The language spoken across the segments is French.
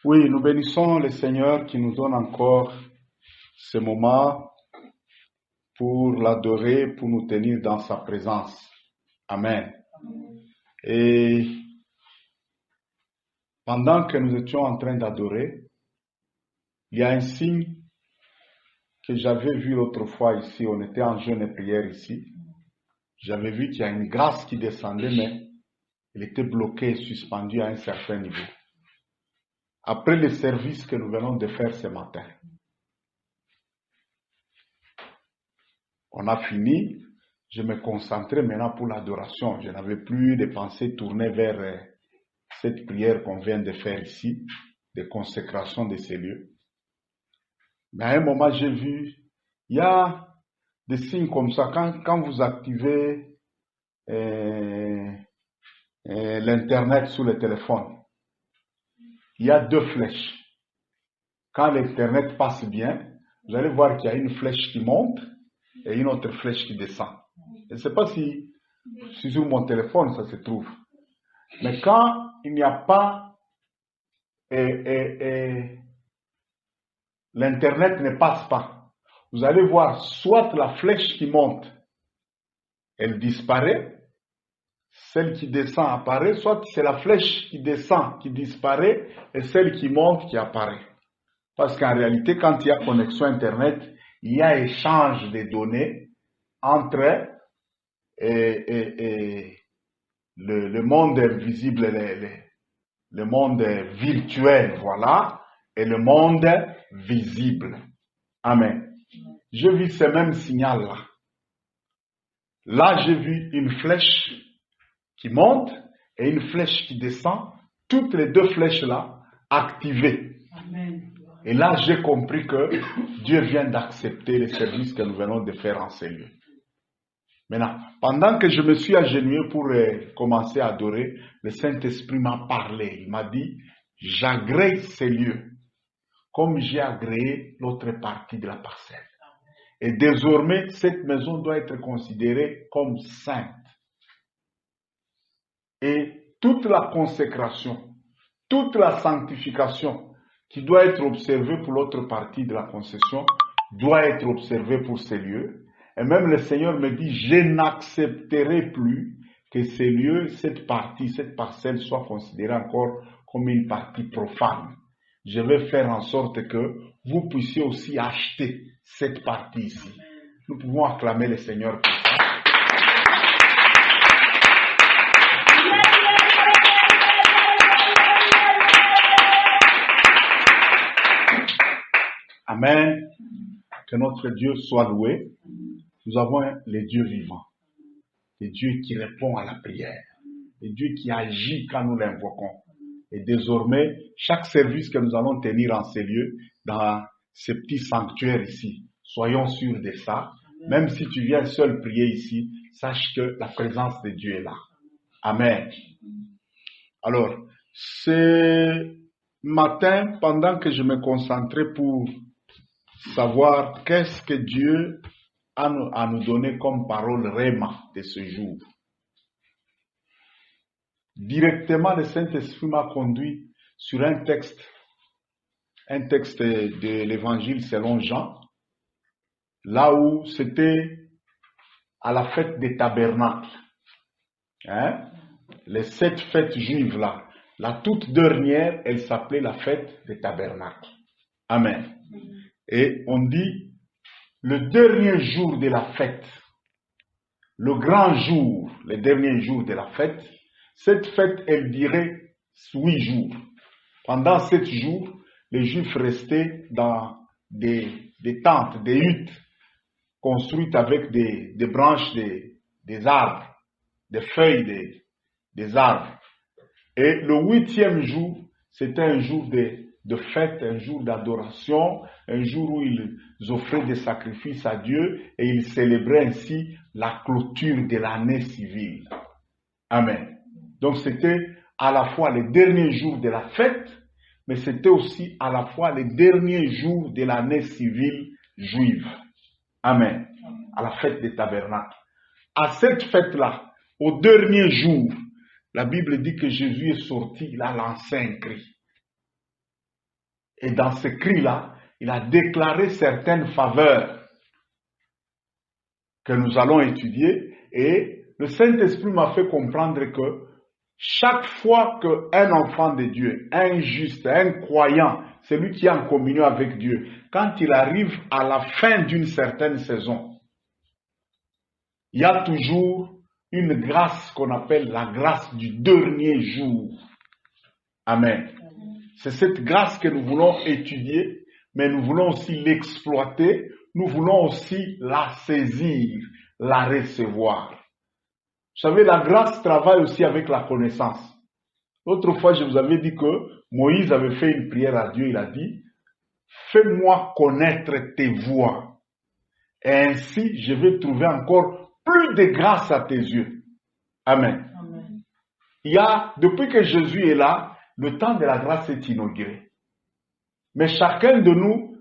Oui, nous bénissons le Seigneur qui nous donne encore ce moment pour l'adorer, pour nous tenir dans sa présence. Amen. Et pendant que nous étions en train d'adorer, il y a un signe que j'avais vu l'autre fois ici. On était en jeûne et prière ici. J'avais vu qu'il y a une grâce qui descendait, mais elle était bloquée, suspendue à un certain niveau. Après le service que nous venons de faire ce matin, on a fini. Je me concentrais maintenant pour l'adoration. Je n'avais plus de pensées tournées vers cette prière qu'on vient de faire ici, de consécration de ces lieux. Mais à un moment, j'ai vu, il y a des signes comme ça. Quand vous activez l'Internet sur le téléphone, il y a deux flèches. Quand l'Internet passe bien, vous allez voir qu'il y a une flèche qui monte et une autre flèche qui descend. Je ne sais pas si sur mon téléphone ça se trouve. Mais quand il n'y a pas, l'Internet ne passe pas, vous allez voir soit la flèche qui monte, elle disparaît, celle qui descend apparaît, soit c'est la flèche qui descend qui disparaît et celle qui monte qui apparaît. Parce qu'en réalité, quand il y a connexion Internet, il y a échange de données entre le monde invisible, le monde virtuel, voilà, et le monde visible. Amen. Je vis ce même signal-là. Là, j'ai vu une flèche qui monte et une flèche qui descend, toutes les deux flèches-là activées. Amen. Et là, j'ai compris que Dieu vient d'accepter le service que nous venons de faire en ces lieux. Maintenant, pendant que je me suis agenouillé pour commencer à adorer, le Saint-Esprit m'a parlé. Il m'a dit, j'agrée ces lieux comme j'ai agréé l'autre partie de la parcelle. Et désormais, cette maison doit être considérée comme sainte. Et toute la consécration, toute la sanctification qui doit être observée pour l'autre partie de la concession doit être observée pour ces lieux. Et même le Seigneur me dit, je n'accepterai plus que ces lieux, cette partie, cette parcelle soit considérée encore comme une partie profane. Je vais faire en sorte que vous puissiez aussi acheter cette partie ici. Nous pouvons acclamer le Seigneur pour ça. Amen. Que notre Dieu soit loué. Nous avons le Dieu vivant, le Dieu qui répond à la prière, le Dieu qui agit quand nous l'invoquons. Et désormais, chaque service que nous allons tenir en ces lieux, dans ces petits sanctuaires ici, soyons sûrs de ça. Même si tu viens seul prier ici, sache que la présence de Dieu est là. Amen. Alors, ce matin, pendant que je me concentrais pour savoir qu'est-ce que Dieu a à nous donner comme parole réma de ce jour, directement le Saint-Esprit m'a conduit sur un texte de l'évangile selon Jean, là où c'était à la fête des tabernacles. Les 7 fêtes juives là, la toute dernière, elle s'appelait la fête des tabernacles. Amen. Et on dit, le dernier jour de la fête, le grand jour, le dernier jour de la fête, cette fête, elle durait 8 jours. Pendant 7 jours, les Juifs restaient dans des tentes, des huttes, construites avec des branches des arbres, des feuilles des arbres. Et le 8e jour, c'était un jour de fête, un jour d'adoration, un jour où ils offraient des sacrifices à Dieu et ils célébraient ainsi la clôture de l'année civile. Amen. Donc c'était à la fois le dernier jour de la fête, mais c'était aussi à la fois le dernier jour de l'année civile juive. Amen. À la fête des tabernacles. À cette fête-là, au dernier jour, la Bible dit que Jésus est sorti, il a lancé un cri. Et dans ce cri-là, il a déclaré certaines faveurs que nous allons étudier. Et le Saint-Esprit m'a fait comprendre que chaque fois qu'un enfant de Dieu, un juste, un croyant, celui qui est en communion avec Dieu, quand il arrive à la fin d'une certaine saison, il y a toujours une grâce qu'on appelle la grâce du dernier jour. Amen. C'est cette grâce que nous voulons étudier, mais nous voulons aussi l'exploiter, nous voulons aussi la saisir, la recevoir. Vous savez, la grâce travaille aussi avec la connaissance. L'autre fois, je vous avais dit que Moïse avait fait une prière à Dieu, il a dit, « Fais-moi connaître tes voies, et ainsi je vais trouver encore plus de grâce à tes yeux. » Amen. Amen. Depuis que Jésus est là, le temps de la grâce est inauguré. Mais chacun de nous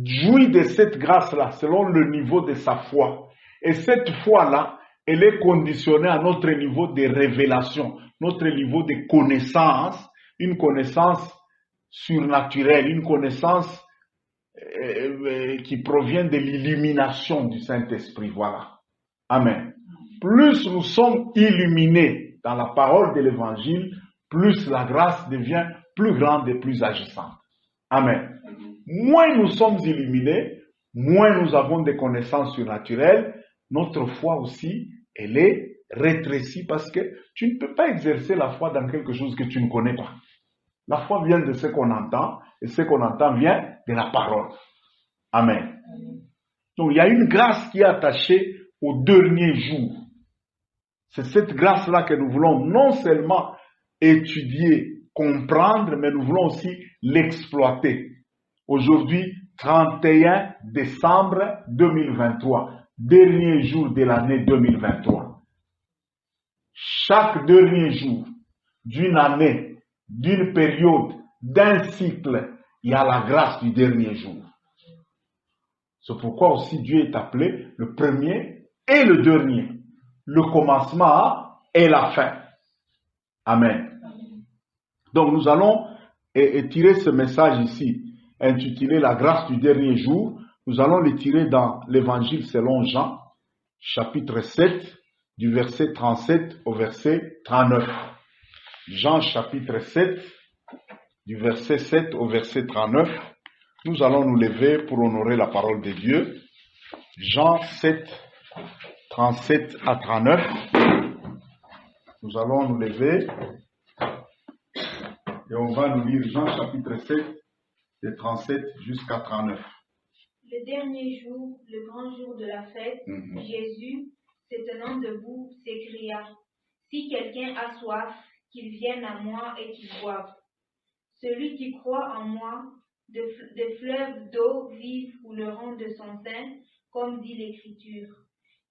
jouit de cette grâce-là selon le niveau de sa foi. Et cette foi-là, elle est conditionnée à notre niveau de révélation, notre niveau de connaissance, une connaissance surnaturelle, une connaissance qui provient de l'illumination du Saint-Esprit. Voilà. Amen. Plus nous sommes illuminés dans la parole de l'Évangile, plus la grâce devient plus grande et plus agissante. Amen. Moins nous sommes illuminés, moins nous avons des connaissances surnaturelles, notre foi aussi, elle est rétrécie parce que tu ne peux pas exercer la foi dans quelque chose que tu ne connais pas. La foi vient de ce qu'on entend et ce qu'on entend vient de la parole. Amen. Donc il y a une grâce qui est attachée au dernier jour. C'est cette grâce-là que nous voulons non seulement étudier, comprendre, mais nous voulons aussi l'exploiter. Aujourd'hui, 31 décembre 2023, dernier jour de l'année 2023. Chaque dernier jour d'une année, d'une période, d'un cycle, il y a la grâce du dernier jour. C'est pourquoi aussi Dieu est appelé le premier et le dernier, le commencement et la fin. Amen. Donc nous allons tirer ce message ici, intitulé La grâce du dernier jour. Nous allons le tirer dans l'Évangile selon Jean, chapitre 7, du verset 37 au verset 39. Jean chapitre 7, du verset 7 au verset 39. Nous allons nous lever pour honorer la parole de Dieu. Jean 7, 37 à 39. Nous allons nous lever et on va nous lire Jean chapitre 7, de 37 jusqu'à 39. Le dernier jour, le grand jour de la fête, Jésus, se tenant debout, s'écria, « Si quelqu'un a soif, qu'il vienne à moi et qu'il boive. Celui qui croit en moi, de fleuves d'eau vive couleront de son sein, comme dit l'Écriture. »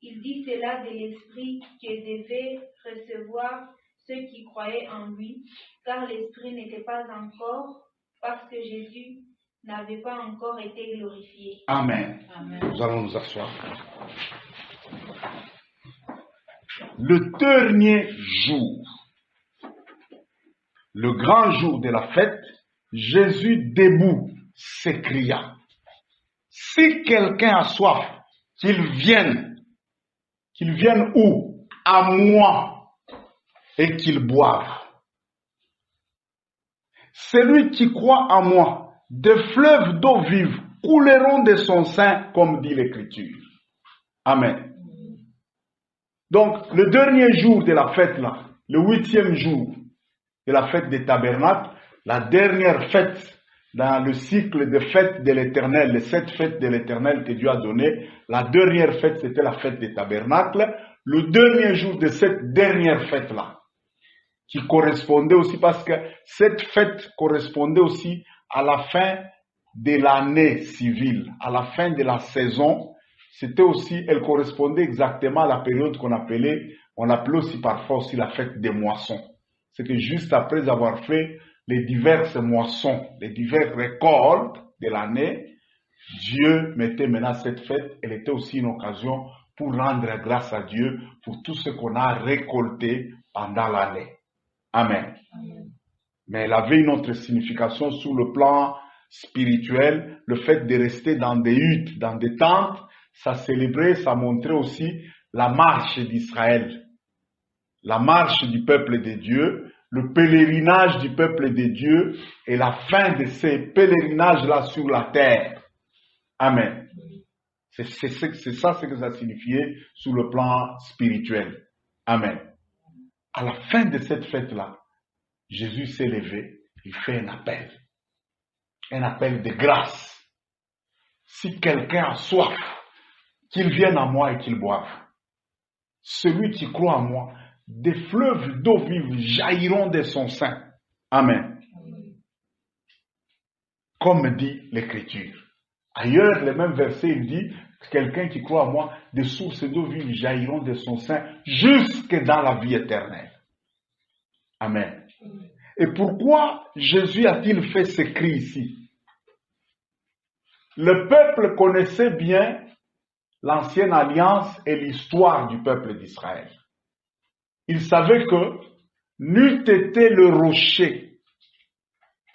Il dit cela de l'Esprit que devaient recevoir ceux qui croyaient en lui, car l'Esprit n'était pas encore, parce que Jésus n'avait pas encore été glorifié. Amen. Amen. Nous allons nous asseoir. Le dernier jour, le grand jour de la fête, Jésus debout s'écria, « Si quelqu'un a soif, qu'il vienne où? À moi, et qu'il boive. Celui qui croit en moi, des fleuves d'eau vive couleront de son sein, comme dit l'Écriture. » Amen. Donc, le dernier jour de la fête là, le 8e jour de la fête des tabernacles, la dernière fête dans le cycle de fêtes de l'Éternel, les 7 fêtes de l'Éternel que Dieu a données, la dernière fête c'était la fête des tabernacles, le dernier jour de cette dernière fête-là, qui correspondait aussi, parce que cette fête correspondait aussi à la fin de l'année civile, à la fin de la saison. C'était aussi, elle correspondait exactement à la période on appelait aussi parfois aussi la fête des moissons. C'est que juste après avoir fait les diverses moissons, les diverses récoltes de l'année, Dieu mettait maintenant cette fête, elle était aussi une occasion pour rendre grâce à Dieu pour tout ce qu'on a récolté pendant l'année. Amen. Amen. Mais elle avait une autre signification sur le plan spirituel, le fait de rester dans des huttes, dans des tentes, ça célébrait, ça montrait aussi la marche d'Israël, la marche du peuple de Dieu, le pèlerinage du peuple de Dieu et la fin de ces pèlerinages-là sur la terre. Amen. C'est ça ce que ça signifiait sur le plan spirituel. Amen. À la fin de cette fête-là, Jésus s'est levé, il fait un appel de grâce. Si quelqu'un a soif, qu'il vienne à moi et qu'il boive. Celui qui croit en moi, des fleuves d'eau vive jailliront de son sein. Amen. Comme dit l'Écriture. Ailleurs, le même verset, il dit, quelqu'un qui croit en moi, des sources d'eau vive jailliront de son sein jusque dans la vie éternelle. Amen. Et pourquoi Jésus a-t-il fait ce cri ici? Le peuple connaissait bien l'ancienne alliance et l'histoire du peuple d'Israël. Il savait que n'eût été le rocher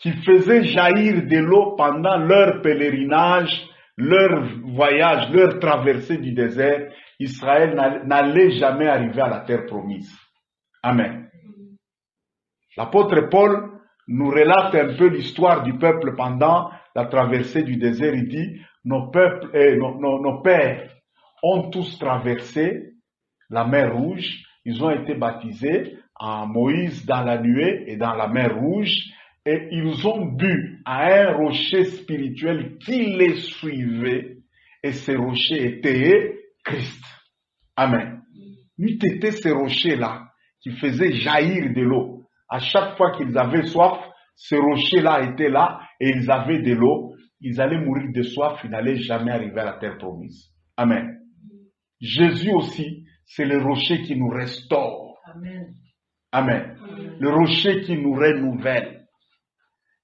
qui faisait jaillir de l'eau pendant leur pèlerinage, leur voyage, leur traversée du désert, Israël n'allait jamais arriver à la terre promise. Amen. L'apôtre Paul nous relate un peu l'histoire du peuple pendant la traversée du désert. Il dit, nos pères ont tous traversé la mer Rouge. Ils ont été baptisés en Moïse dans la nuée et dans la mer Rouge. Et ils ont bu à un rocher spirituel qui les suivait. Et ce rocher était Christ. Amen. N'eût été ce rocher-là qui faisait jaillir de l'eau. À chaque fois qu'ils avaient soif, ce rocher-là était là et ils avaient de l'eau. Ils allaient mourir de soif, ils n'allaient jamais arriver à la terre promise. Amen. Jésus aussi, c'est le rocher qui nous restaure. Amen. Amen. Le rocher qui nous renouvelle.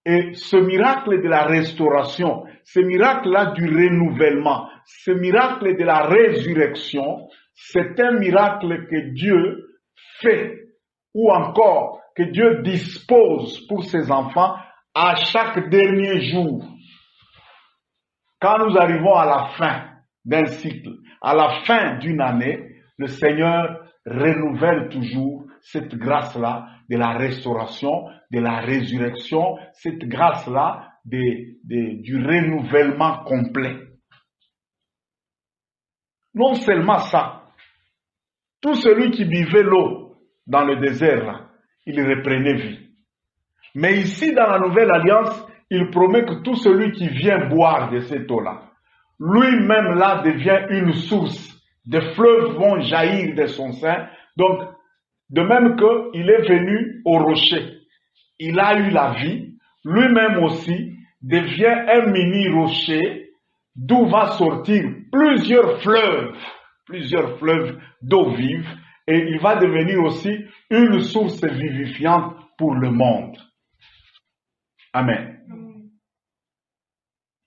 Et ce miracle de la restauration, ce miracle-là du renouvellement, ce miracle de la résurrection, c'est un miracle que Dieu fait, ou encore que Dieu dispose pour ses enfants à chaque dernier jour. Quand nous arrivons à la fin d'un cycle, à la fin d'une année, le Seigneur renouvelle toujours cette grâce-là de la restauration, de la résurrection, cette grâce-là du renouvellement complet. Non seulement ça, tout celui qui buvait l'eau dans le désert, là, il reprenait vie. Mais ici, dans la nouvelle alliance, il promet que tout celui qui vient boire de cette eau-là, lui-même là devient une source. Des fleuves vont jaillir de son sein. Donc, de même qu'il est venu au rocher, il a eu la vie, lui-même aussi devient un mini-rocher d'où va sortir plusieurs fleuves d'eau vive, et il va devenir aussi une source vivifiante pour le monde. Amen.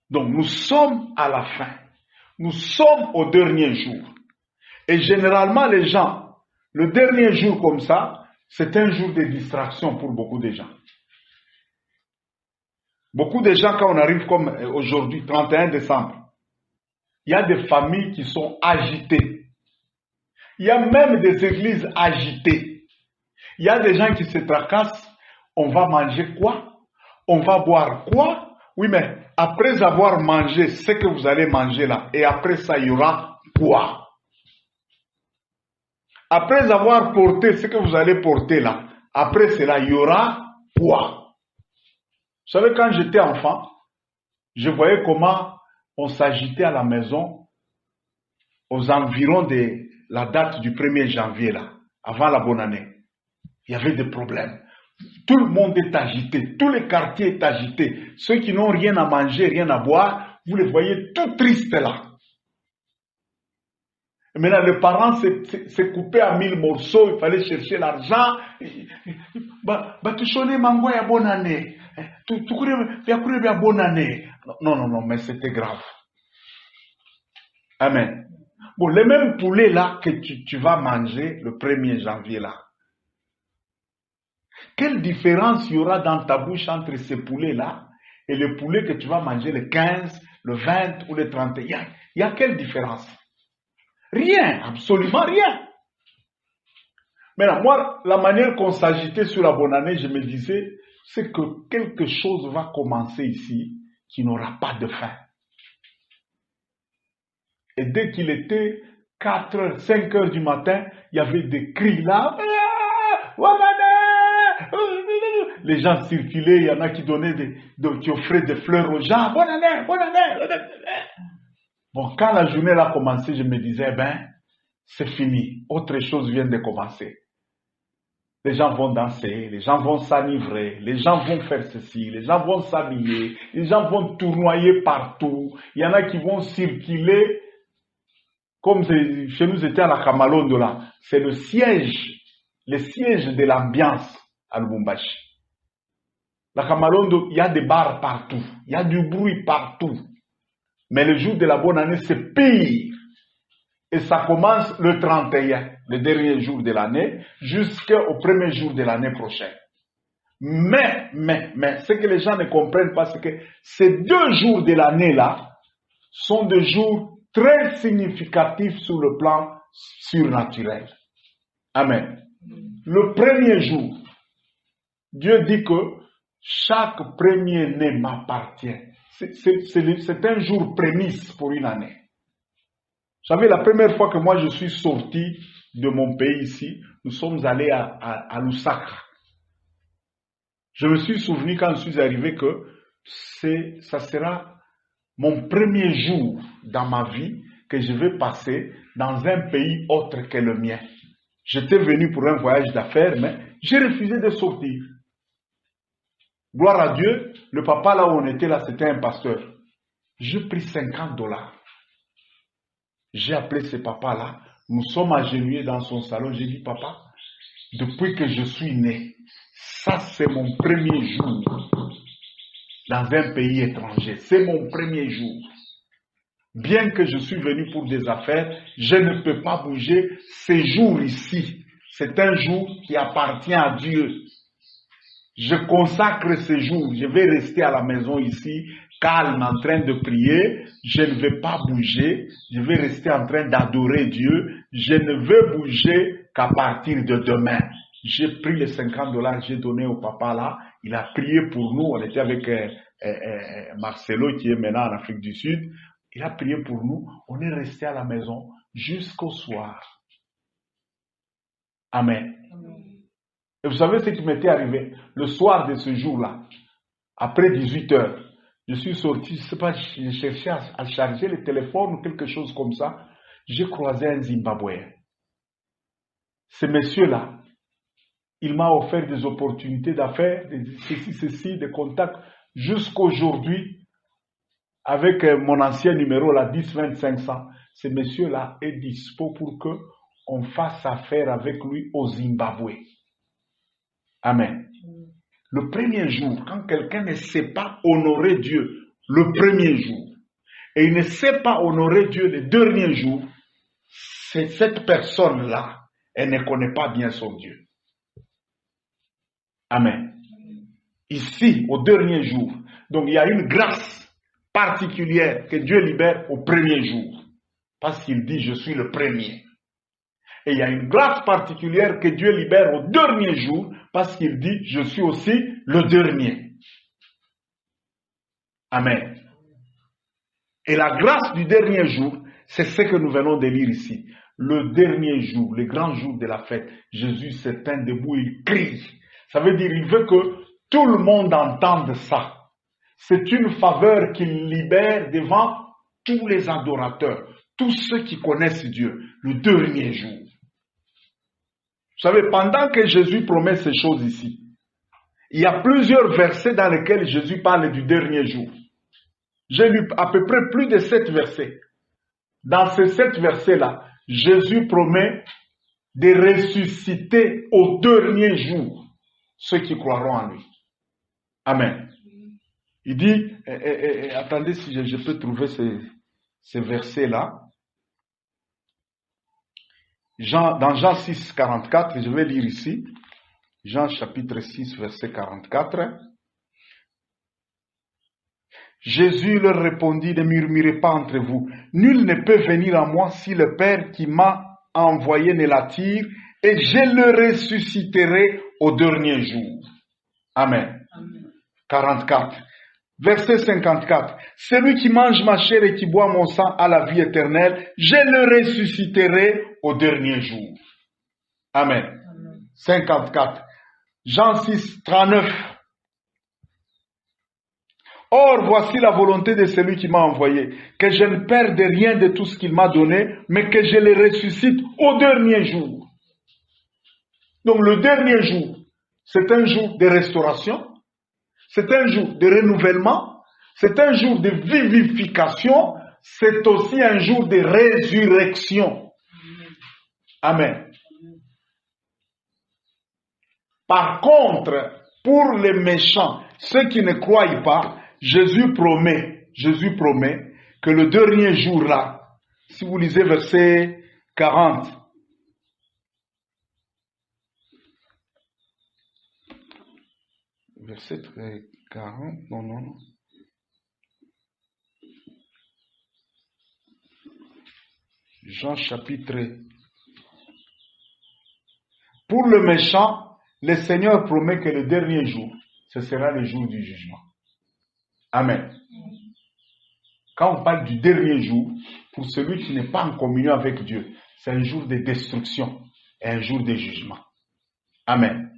Donc nous sommes à la fin, nous sommes au dernier jour. Et généralement les gens, le dernier jour comme ça, c'est un jour de distraction pour beaucoup de gens. Beaucoup de gens, quand on arrive comme aujourd'hui, 31 décembre, il y a des familles qui sont agitées. Il y a même des églises agitées. Il y a des gens qui se tracassent. On va manger quoi? On va boire quoi? Oui, mais après avoir mangé ce que vous allez manger là, et après ça, il y aura quoi? Après avoir porté ce que vous allez porter là, après cela, il y aura quoi? Vous savez, quand j'étais enfant, je voyais comment on s'agitait à la maison aux environs de la date du 1er janvier là, avant la bonne année. Il y avait des problèmes. Tout le monde est agité, tout le quartier est agité. Ceux qui n'ont rien à manger, rien à boire, vous les voyez tout tristes là. Et maintenant, les parents se coupaient à 1000 morceaux, il fallait chercher l'argent. Tu connais mango ya bonne année. Tu connais bien bonne année. Non, mais c'était grave. Amen. Bon, les mêmes poulets là que tu vas manger le 1er janvier là. Quelle différence il y aura dans ta bouche entre ces poulets là et le poulet que tu vas manger le 15, le 20 ou le 31. Il y a quelle différence? Rien, absolument rien. Maintenant, moi, la manière qu'on s'agitait sur la bonne année, je me disais, c'est que quelque chose va commencer ici qui n'aura pas de fin. Et dès qu'il était 4 heures, 5 heures du matin, il y avait des cris là. Les gens circulaient, il y en a qui donnaient qui offraient des fleurs aux gens. Bonne année, bonne année, bonne année. Bon, quand la journée a commencé, je me disais, c'est fini. Autre chose vient de commencer. Les gens vont danser, les gens vont s'enivrer, les gens vont faire ceci, les gens vont s'habiller, les gens vont tournoyer partout. Il y en a qui vont circuler, comme chez nous c'était à la Kamalondo là. C'est le siège de l'ambiance à Lubumbashi. La Kamalondo, il y a des bars partout, il y a du bruit partout. Mais le jour de la bonne année, c'est pire. Et ça commence le 31, le dernier jour de l'année, jusqu'au premier jour de l'année prochaine. Mais, ce que les gens ne comprennent pas, c'est que ces 2 jours de l'année-là sont des jours très significatifs sur le plan surnaturel. Amen. Le premier jour, Dieu dit que chaque premier-né m'appartient. C'est un jour prémisse pour une année. Vous savez, la première fois que moi je suis sorti de mon pays ici, nous sommes allés à Lusaka. Je me suis souvenu quand je suis arrivé que ça sera mon premier jour dans ma vie que je vais passer dans un pays autre que le mien. J'étais venu pour un voyage d'affaires, mais j'ai refusé de sortir. Gloire à Dieu, le papa là où on était là, c'était un pasteur. J'ai pris $50. J'ai appelé ce papa-là, nous sommes agenouillés dans son salon, j'ai dit, papa, depuis que je suis né, ça c'est mon premier jour dans un pays étranger, c'est mon premier jour. Bien que je suis venu pour des affaires, je ne peux pas bouger ces jours ici. C'est un jour qui appartient à Dieu. Je consacre ces jours, je vais rester à la maison ici, calme, en train de prier, je ne vais pas bouger, je vais rester en train d'adorer Dieu, je ne veux bouger qu'à partir de demain. J'ai pris les $50, j'ai donné au papa là, il a prié pour nous, on était avec Marcelo qui est maintenant en Afrique du Sud, il a prié pour nous, on est resté à la maison jusqu'au soir. Amen. Et vous savez ce qui m'était arrivé? Le soir de ce jour-là, après 18 heures, je suis sorti, je ne sais pas, je cherchais à charger le téléphone ou quelque chose comme ça. J'ai croisé un Zimbabwéen. Ce monsieur-là, il m'a offert des opportunités d'affaires, ceci, des contacts. Jusqu'aujourd'hui, avec mon ancien numéro, la 10-2500, ce monsieur-là est dispo pour qu'on fasse affaire avec lui au Zimbabwe. Amen. Le premier jour, quand quelqu'un ne sait pas honorer Dieu, le premier jour, et il ne sait pas honorer Dieu le dernier jour, c'est cette personne-là, elle ne connaît pas bien son Dieu. Amen. Ici, au dernier jour, donc il y a une grâce particulière que Dieu libère au premier jour, parce qu'il dit, je suis le premier. Et il y a une grâce particulière que Dieu libère au dernier jour, parce qu'il dit, je suis aussi le dernier. Amen. Et la grâce du dernier jour, c'est ce que nous venons de lire ici. Le dernier jour, le grand jour de la fête, Jésus s'éteint debout, il crie. Ça veut dire, il veut que tout le monde entende ça. C'est une faveur qu'il libère devant tous les adorateurs, tous ceux qui connaissent Dieu, le dernier jour. Vous savez, pendant que Jésus promet ces choses ici, il y a plusieurs versets dans lesquels Jésus parle du dernier jour. J'ai lu à peu près plus de 7 versets. Dans ces 7 versets-là, Jésus promet de ressusciter au dernier jour ceux qui croiront en lui. Amen. Il dit, attendez si je peux trouver ces versets-là. Dans Jean 6, 44, je vais lire ici. Jean chapitre 6, verset 44. Jésus leur répondit, ne murmurez pas entre vous. Nul ne peut venir à moi si le Père qui m'a envoyé ne l'attire, et je le ressusciterai au dernier jour. Amen. 44. Verset 54. Celui qui mange ma chair et qui boit mon sang a la vie éternelle, je le ressusciterai au dernier jour. Amen. 54. Jean 6, 39. Or, voici la volonté de celui qui m'a envoyé, que je ne perde rien de tout ce qu'il m'a donné, mais que je le ressuscite au dernier jour. Donc, le dernier jour, c'est un jour de restauration, c'est un jour de renouvellement, c'est un jour de vivification, c'est aussi un jour de résurrection. Amen. Par contre, pour les méchants, ceux qui ne croient pas, Jésus promet que le dernier jour là, si vous lisez verset 40, verset 40, non. Jean chapitre. Pour le méchant, le Seigneur promet que le dernier jour, ce sera le jour du jugement. Amen. Quand on parle du dernier jour, pour celui qui n'est pas en communion avec Dieu, c'est un jour de destruction et un jour de jugement. Amen.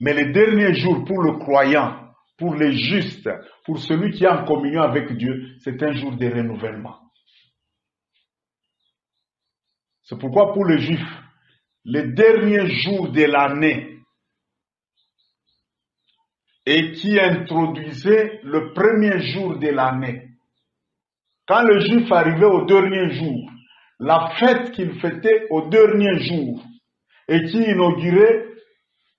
Mais le dernier jour pour le croyant, pour le juste, pour celui qui est en communion avec Dieu, c'est un jour de renouvellement. C'est pourquoi pour le juif, le dernier jour de l'année et qui introduisait le premier jour de l'année. Quand le juif arrivait au dernier jour, la fête qu'il fêtait au dernier jour et qui inaugurait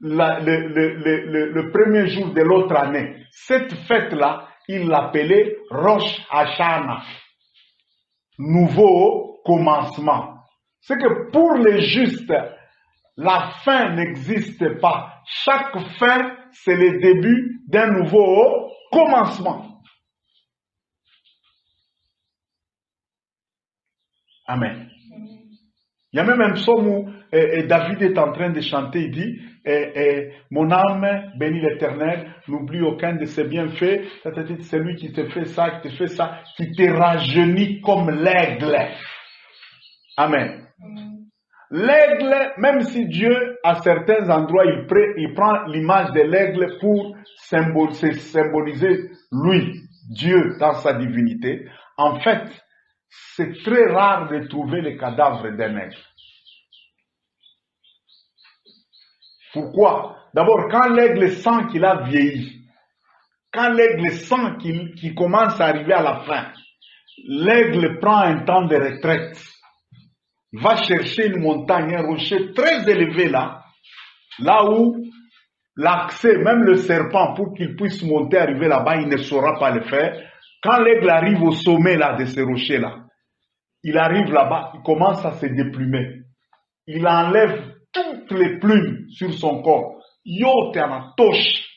le premier jour de l'autre année, cette fête-là, il l'appelait Rosh Hashanah, nouveau commencement. C'est que pour les justes, la fin n'existe pas. Chaque fin, c'est le début d'un nouveau commencement. Amen. Il y a même un psaume où David est en train de chanter, il dit mon âme bénit l'Éternel, n'oublie aucun de ses bienfaits, c'est lui qui te fait ça, qui te rajeunit comme l'aigle. Amen. L'aigle, même si Dieu, à certains endroits, il prend l'image de l'aigle pour symboliser lui, Dieu, dans sa divinité, en fait, c'est très rare de trouver le cadavre d'un aigle. Pourquoi? D'abord, quand l'aigle sent qu'il a vieilli, quand l'aigle sent qu'il commence à arriver à la fin, l'aigle prend un temps de retraite, va chercher une montagne, un rocher très élevé là où l'accès, même le serpent, pour qu'il puisse monter, arriver là-bas, il ne saura pas le faire. Quand l'aigle arrive au sommet là de ce rocher là, il arrive là-bas, il commence à se déplumer. Il enlève toutes les plumes sur son corps. Yote anatosh.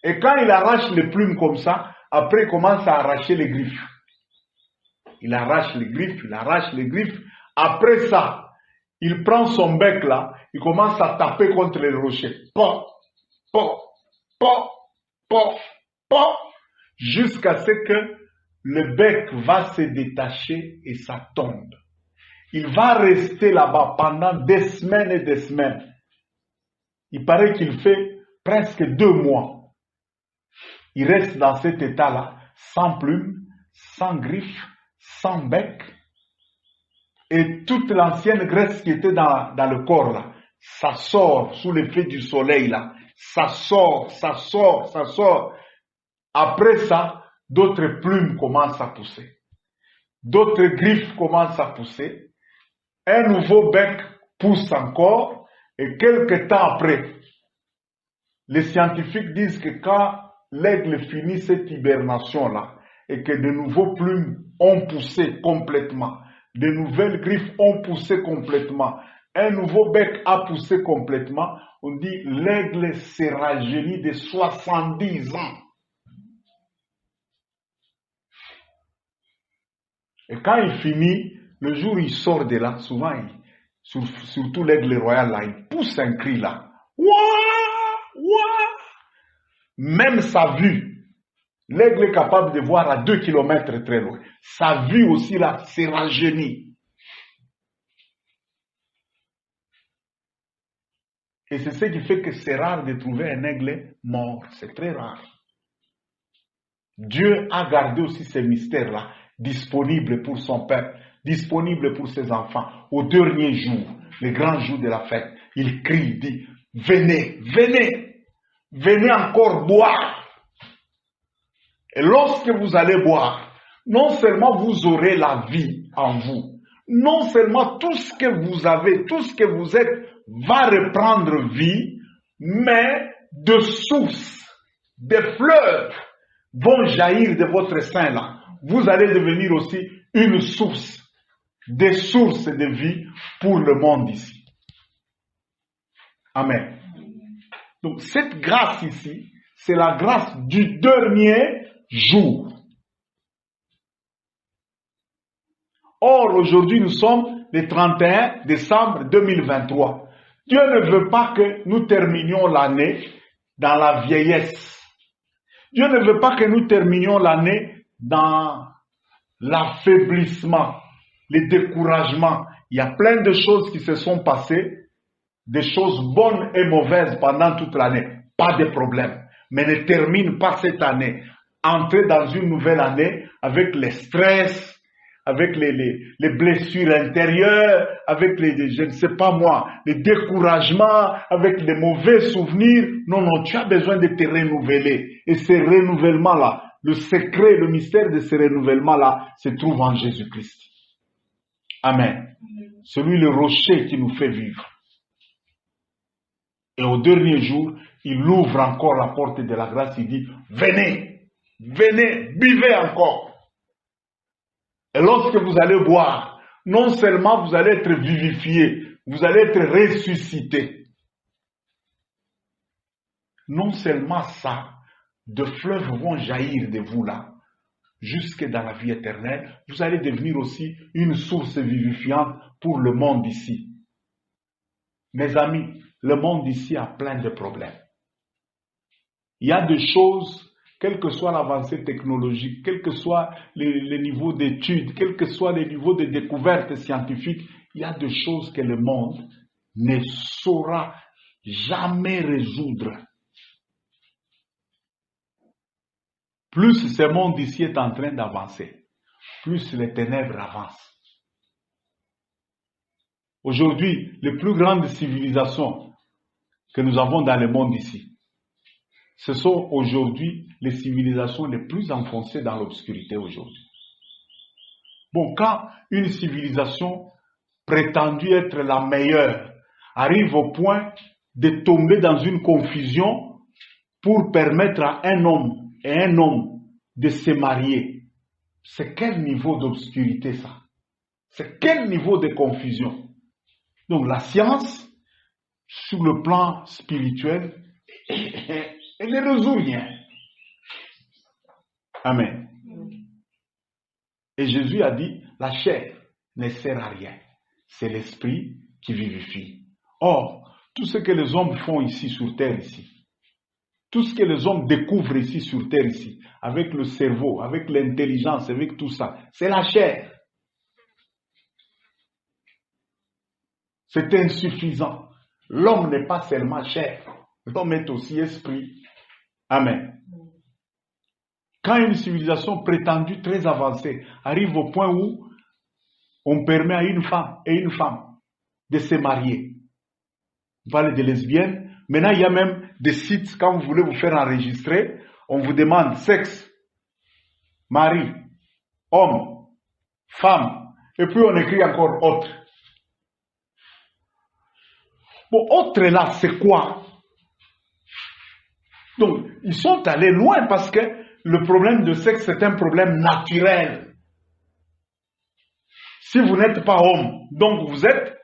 Et quand il arrache les plumes comme ça, après il commence à arracher les griffes. Il arrache les griffes. Après ça, il prend son bec là, il commence à taper contre les rochers. Po, po, po, po, po, jusqu'à ce que le bec va se détacher et ça tombe. Il va rester là-bas pendant des semaines et des semaines. Il paraît qu'il fait presque 2 mois. Il reste dans cet état-là, sans plumes, sans griffes, sans bec. Et toute l'ancienne graisse qui était dans le corps, là, ça sort sous l'effet du soleil. Là. Ça sort. Après ça, d'autres plumes commencent à pousser. D'autres griffes commencent à pousser. Un nouveau bec pousse encore. Et quelques temps après, les scientifiques disent que quand l'aigle finit cette hibernation-là, et que de nouveaux plumes ont poussé complètement, de nouvelles griffes ont poussé complètement, un nouveau bec a poussé complètement, on dit l'aigle s'est rajeuni de 70 ans. Et quand il finit, le jour où il sort de là, souvent, surtout l'aigle royal là, il pousse un cri là. Ouah, ouah. Même sa vue, l'aigle est capable de voir à 2 kilomètres très loin. Sa vue aussi là, s'est rajeunie. Et c'est ce qui fait que c'est rare de trouver un aigle mort. C'est très rare. Dieu a gardé aussi ces mystères-là disponibles pour son peuple, disponibles pour ses enfants. Au dernier jour, le grand jour de la fête, il crie, il dit, venez, venez, venez encore boire. Et lorsque vous allez boire, non seulement vous aurez la vie en vous, non seulement tout ce que vous avez, tout ce que vous êtes va reprendre vie, mais de sources, des fleuves vont jaillir de votre sein là. Vous allez devenir aussi une source, des sources de vie pour le monde ici. Amen. Donc cette grâce ici, c'est la grâce du dernier jour. Or, aujourd'hui, nous sommes le 31 décembre 2023. Dieu ne veut pas que nous terminions l'année dans la vieillesse. Dieu ne veut pas que nous terminions l'année dans l'affaiblissement, le découragement. Il y a plein de choses qui se sont passées, des choses bonnes et mauvaises pendant toute l'année. Pas de problème. Mais ne termine pas cette année. Entrez dans une nouvelle année avec les stress, avec les blessures intérieures, avec je ne sais pas moi, les découragements, avec les mauvais souvenirs. Non, non, tu as besoin de te renouveler. Et ce renouvellement-là, le secret, le mystère de ce renouvellement-là, se trouve en Jésus-Christ. Amen. Celui le rocher qui nous fait vivre. Et au dernier jour, il ouvre encore la porte de la grâce, il dit, venez, venez, buvez encore. Et lorsque vous allez boire, non seulement vous allez être vivifié, vous allez être ressuscité. Non seulement ça, de fleuves vont jaillir de vous là, jusque dans la vie éternelle. Vous allez devenir aussi une source vivifiante pour le monde ici. Mes amis, le monde ici a plein de problèmes. Il y a des choses, quelle que soit l'avancée technologique, quel que soit les niveaux d'études, quel que soit les niveaux de découvertes scientifiques, il y a des choses que le monde ne saura jamais résoudre. Plus ce monde ici est en train d'avancer, plus les ténèbres avancent. Aujourd'hui, les plus grandes civilisations que nous avons dans le monde ici, ce sont aujourd'hui les civilisations les plus enfoncées dans l'obscurité aujourd'hui. Bon, quand une civilisation prétendue être la meilleure arrive au point de tomber dans une confusion pour permettre à un homme de se marier, c'est quel niveau d'obscurité ça? C'est quel niveau de confusion? Donc la science, sur le plan spirituel, elle ne résout rien. Amen. Et Jésus a dit, la chair ne sert à rien. C'est l'esprit qui vivifie. Or, tout ce que les hommes font ici sur terre ici, tout ce que les hommes découvrent ici sur terre ici, avec le cerveau, avec l'intelligence, avec tout ça, c'est la chair. C'est insuffisant. L'homme n'est pas seulement chair, l'homme est aussi esprit. Amen. Quand une civilisation prétendue très avancée arrive au point où on permet à une femme et une femme de se marier, on parle de lesbiennes, maintenant il y a même des sites, quand vous voulez vous faire enregistrer, on vous demande sexe, mari, homme, femme, et puis on écrit encore autre. Bon, autre là, c'est quoi? Donc, ils sont allés loin parce que le problème de sexe, c'est un problème naturel. Si vous n'êtes pas homme, donc vous êtes.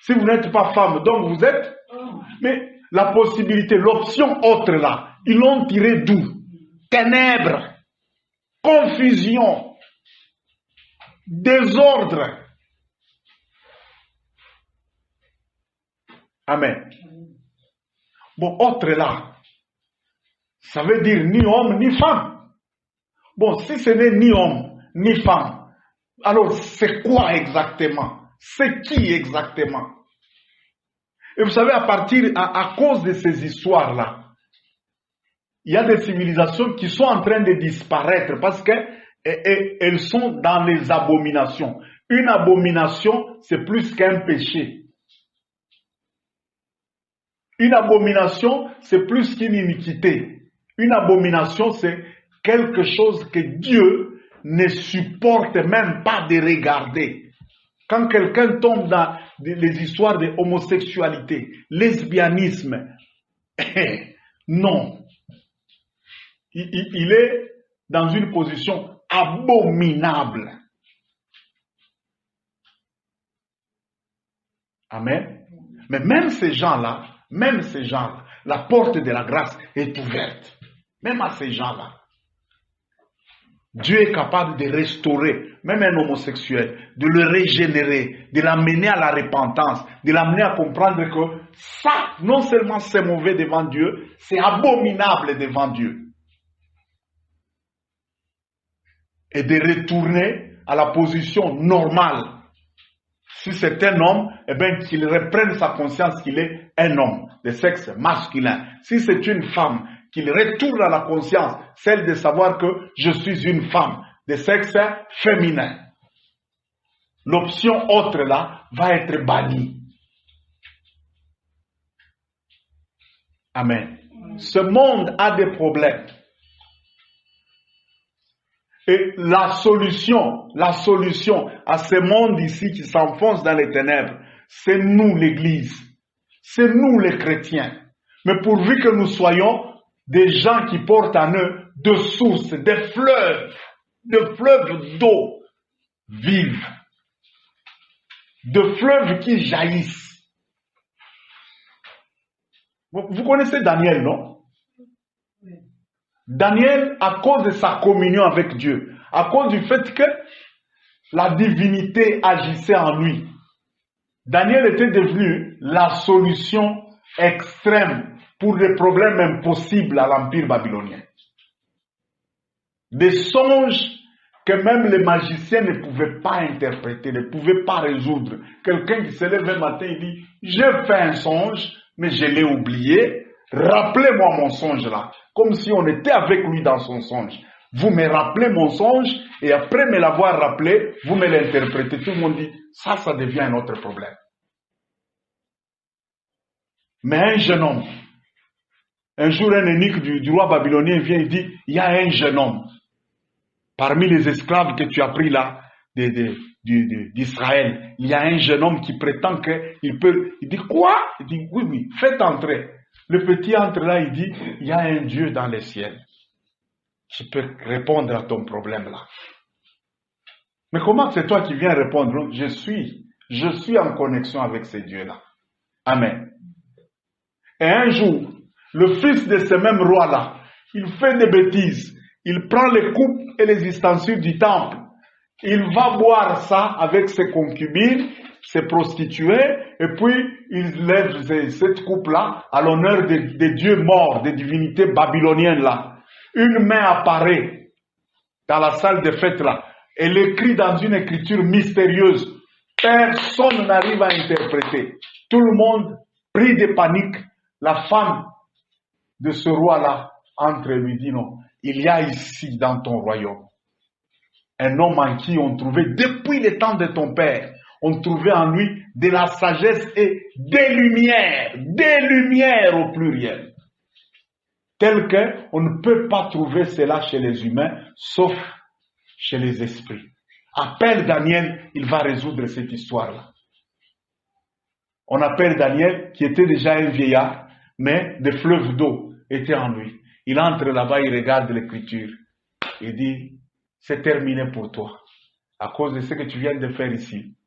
Si vous n'êtes pas femme, donc vous êtes. Mais la possibilité, l'option autre là, ils l'ont tiré d'où? Ténèbres, confusion. désordre. Amen. Bon, autre là, ça veut dire ni homme ni femme. Bon, si ce n'est ni homme ni femme, alors c'est quoi exactement? C'est qui exactement? Et vous savez, à cause de ces histoires-là, il y a des civilisations qui sont en train de disparaître parce qu'elles sont dans les abominations. Une abomination, c'est plus qu'un péché. Une abomination, c'est plus qu'une iniquité. Une abomination, c'est quelque chose que Dieu ne supporte même pas de regarder. Quand quelqu'un tombe dans les histoires de homosexualité, lesbianisme, non. Il est dans une position abominable. Amen. Mais même ces gens-là, la porte de la grâce est ouverte. Même à ces gens-là. Dieu est capable de restaurer, même un homosexuel, de le régénérer, de l'amener à la repentance, de l'amener à comprendre que ça, non seulement c'est mauvais devant Dieu, c'est abominable devant Dieu. Et de retourner à la position normale. Si c'est un homme, eh bien qu'il reprenne sa conscience qu'il est un homme de sexe masculin. Si c'est une femme, qu'il retourne à la conscience, celle de savoir que je suis une femme de sexe féminin. L'option autre là va être bannie. Amen. Ce monde a des problèmes. Et la solution à ce monde ici qui s'enfonce dans les ténèbres, c'est nous l'Église. C'est nous les chrétiens. Mais pourvu que nous soyons des gens qui portent en eux des sources, des fleuves d'eau vive, de fleuves qui jaillissent. Vous connaissez Daniel, non? Daniel, à cause de sa communion avec Dieu, à cause du fait que la divinité agissait en lui, Daniel était devenu la solution extrême pour des problèmes impossibles à l'Empire babylonien. Des songes que même les magiciens ne pouvaient pas interpréter, ne pouvaient pas résoudre. Quelqu'un qui se lève un matin et dit « J'ai fait un songe, mais je l'ai oublié. Rappelez-moi mon songe là. » Comme si on était avec lui dans son songe. Vous me rappelez mon songe et après me l'avoir rappelé, vous me l'interprétez. Tout le monde dit « Ça devient un autre problème. » Mais un jeune homme, un jour un eunuque du roi babylonien vient et dit « Il y a un jeune homme parmi les esclaves que tu as pris là d'Israël. Il y a un jeune homme qui prétend qu'il peut... » Il dit « Quoi ?» Il dit « Oui, faites entrer. » Le petit entre là, il dit « Il y a un Dieu dans les ciels qui peut répondre à ton problème là. » Mais comment c'est toi qui viens répondre? Je suis en connexion avec ce Dieu-là. Amen. Et un jour, le fils de ce même roi-là, il fait des bêtises. Il prend les coupes et les ustensiles du temple. Il va boire ça avec ses concubines, ses prostituées, et puis il lève cette coupe-là à l'honneur des dieux morts, des divinités babyloniennes là. Une main apparaît dans la salle de fête là. Elle écrit dans une écriture mystérieuse. Personne n'arrive à interpréter. Tout le monde, pris de panique, la femme de ce roi-là entre et lui dit non. Il y a ici dans ton royaume un homme en qui on trouvait depuis le temps de ton père, on trouvait en lui de la sagesse et des lumières au pluriel. Tel qu'on ne peut pas trouver cela chez les humains, sauf chez les esprits. Appelle Daniel, il va résoudre cette histoire-là. On appelle Daniel, qui était déjà un vieillard, mais des fleuves d'eau étaient en lui. Il entre là-bas, il regarde l'écriture. Il dit, c'est terminé pour toi. À cause de ce que tu viens de faire ici.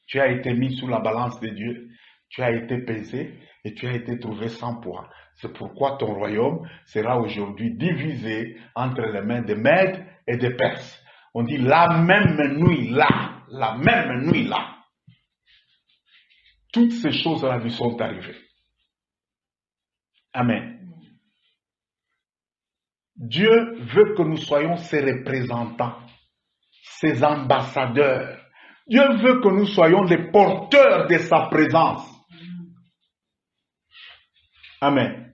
Tu as été mis sous la balance de Dieu. Tu as été pesé et tu as été trouvé sans poids. C'est pourquoi ton royaume sera aujourd'hui divisé entre les mains des Mèdes et des Perses. On dit la même nuit là, toutes ces choses-là lui sont arrivées. Amen. Dieu veut que nous soyons ses représentants, ses ambassadeurs. Dieu veut que nous soyons les porteurs de sa présence. Amen.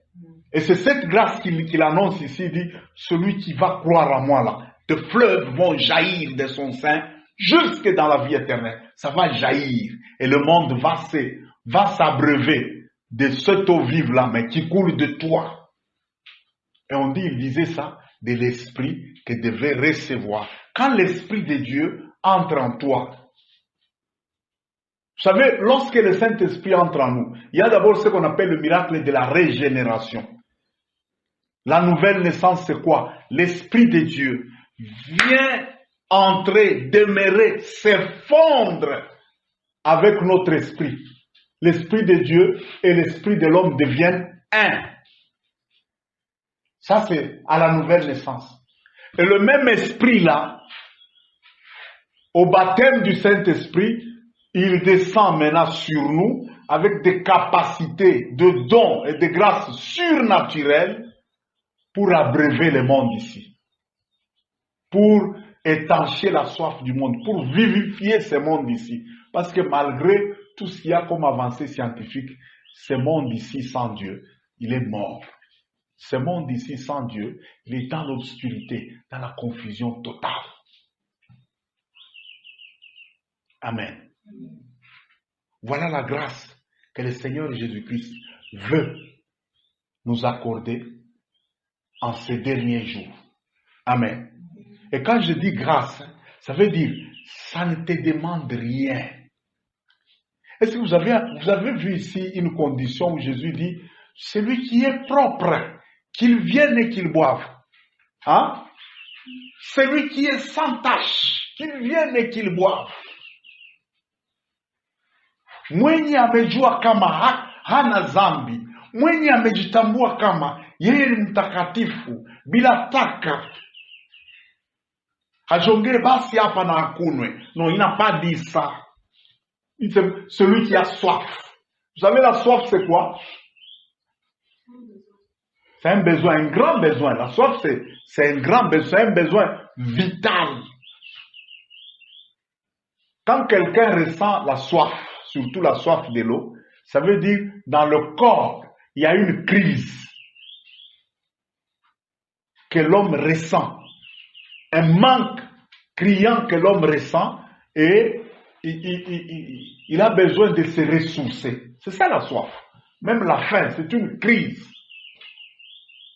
Et c'est cette grâce qu'il annonce ici, il dit, celui qui va croire à moi là, de fleuves vont jaillir de son sein jusque dans la vie éternelle. Ça va jaillir et le monde va s'abreuver de cette eau vive là, mais qui coule de toi. Et on dit, il disait ça, de l'esprit qu'il devait recevoir. Quand l'esprit de Dieu entre en toi, vous savez, lorsque le Saint-Esprit entre en nous, il y a d'abord ce qu'on appelle le miracle de la régénération. La nouvelle naissance, c'est quoi? L'Esprit de Dieu vient entrer, demeurer, se fondre avec notre esprit. L'Esprit de Dieu et l'Esprit de l'homme deviennent un. Ça, c'est à la nouvelle naissance. Et le même esprit-là, au baptême du Saint-Esprit, il descend maintenant sur nous avec des capacités, de dons et de grâces surnaturelles pour abreuver le monde ici. Pour étancher la soif du monde, pour vivifier ce monde ici. Parce que malgré tout ce qu'il y a comme avancée scientifique, ce monde ici sans Dieu, il est mort. Ce monde ici sans Dieu, il est dans l'obscurité, dans la confusion totale. Amen. Voilà la grâce que le Seigneur Jésus-Christ veut nous accorder en ces derniers jours. Amen. Et quand je dis grâce, ça veut dire, ça ne te demande rien. Est-ce que vous avez vu ici une condition où Jésus dit, celui qui est propre, qu'il vienne et qu'il boive. Hein? Celui qui est sans tache, qu'il vienne et qu'il boive. Mwenye amejua kama hana zambi, mwenye amejitambua kama yeye ni mtakatifu, bila taka. Hajongee basi hapa na akunwe. Non, il n'a pas dit ça. C'est celui qui a soif. Vous savez, la soif, c'est quoi? C'est un besoin, un grand besoin. La soif, c'est un grand besoin, un besoin vital. Quand quelqu'un ressent la soif, surtout la soif de l'eau, ça veut dire dans le corps, il y a une crise que l'homme ressent. Un manque criant que l'homme ressent et il a besoin de se ressourcer. C'est ça la soif. Même la faim, c'est une crise.